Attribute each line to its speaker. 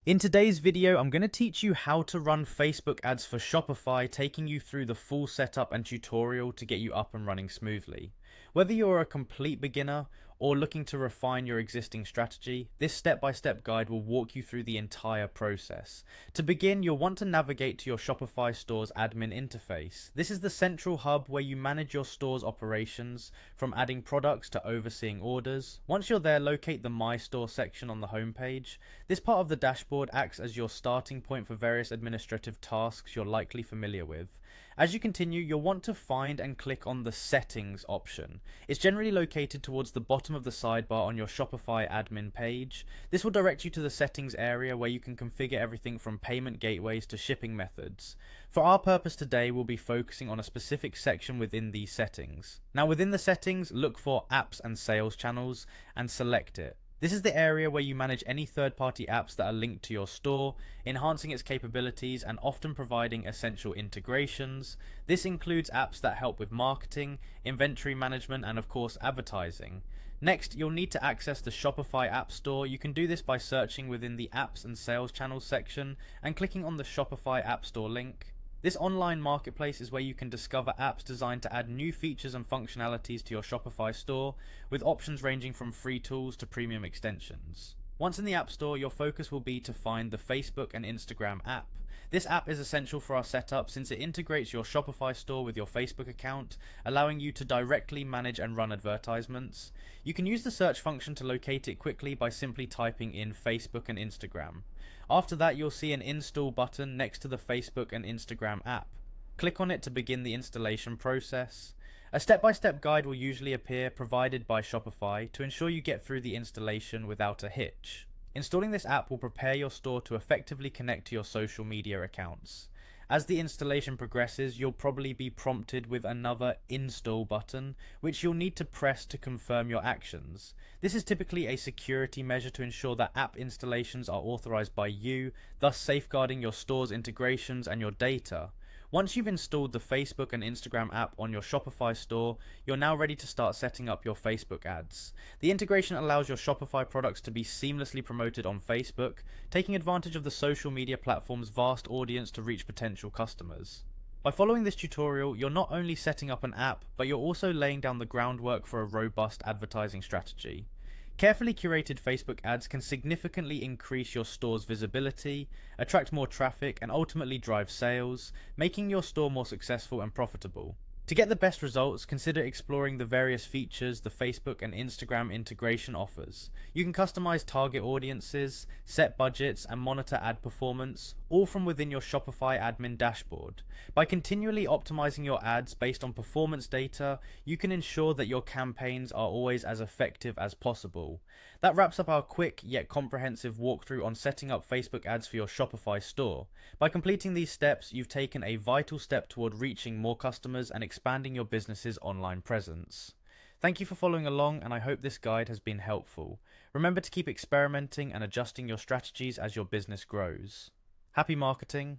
Speaker 1: In today's video, I'm going to teach you how to run Facebook ads for Shopify, taking you through the full setup and tutorial to get you up and running smoothly. Whether you're a complete beginner or looking to refine your existing strategy, this step-by-step guide will walk you through the entire process. To begin, you'll want to navigate to your Shopify store's admin interface. This is the central hub where you manage your store's operations, from adding products to overseeing orders. Once you're there, locate the My Store section on the homepage. This part of the dashboard acts as your starting point for various administrative tasks you're likely familiar with. As you continue, you'll want to find and click on the Settings option. It's generally located towards the bottom of the sidebar on your Shopify admin page. This will direct you to the settings area where you can configure everything from payment gateways to shipping methods. For our purpose today, we'll be focusing on a specific section within these settings. Now, within the settings, look for Apps and Sales Channels and select it. This is the area where you manage any third-party apps that are linked to your store, enhancing its capabilities and often providing essential integrations. This includes apps that help with marketing, inventory management, and of course advertising. Next, you'll need to access the Shopify App Store. You can do this by searching within the Apps and Sales Channels section and clicking on the Shopify App Store link. This online marketplace is where you can discover apps designed to add new features and functionalities to your Shopify store, with options ranging from free tools to premium extensions. Once in the App Store, your focus will be to find the Facebook and Instagram app. This app is essential for our setup since it integrates your Shopify store with your Facebook account, allowing you to directly manage and run advertisements. You can use the search function to locate it quickly by simply typing in Facebook and Instagram. After that, you'll see an install button next to the Facebook and Instagram app. Click on it to begin the installation process. A step-by-step guide will usually appear, provided by Shopify, to ensure you get through the installation without a hitch. Installing this app will prepare your store to effectively connect to your social media accounts. As the installation progresses, you'll probably be prompted with another install button, which you'll need to press to confirm your actions. This is typically a security measure to ensure that app installations are authorized by you, thus safeguarding your store's integrations and your data. Once you've installed the Facebook and Instagram app on your Shopify store, you're now ready to start setting up your Facebook ads. The integration allows your Shopify products to be seamlessly promoted on Facebook, taking advantage of the social media platform's vast audience to reach potential customers. By following this tutorial, you're not only setting up an app, but you're also laying down the groundwork for a robust advertising strategy. Carefully curated Facebook ads can significantly increase your store's visibility, attract more traffic, and ultimately drive sales, making your store more successful and profitable. To get the best results, consider exploring the various features the Facebook and Instagram integration offers. You can customize target audiences, set budgets, and monitor ad performance, all from within your Shopify admin dashboard. By continually optimizing your ads based on performance data, you can ensure that your campaigns are always as effective as possible. That wraps up our quick yet comprehensive walkthrough on setting up Facebook ads for your Shopify store. By completing these steps, you've taken a vital step toward reaching more customers and expanding your business's online presence. Thank you for following along, and I hope this guide has been helpful. Remember to keep experimenting and adjusting your strategies as your business grows. Happy marketing!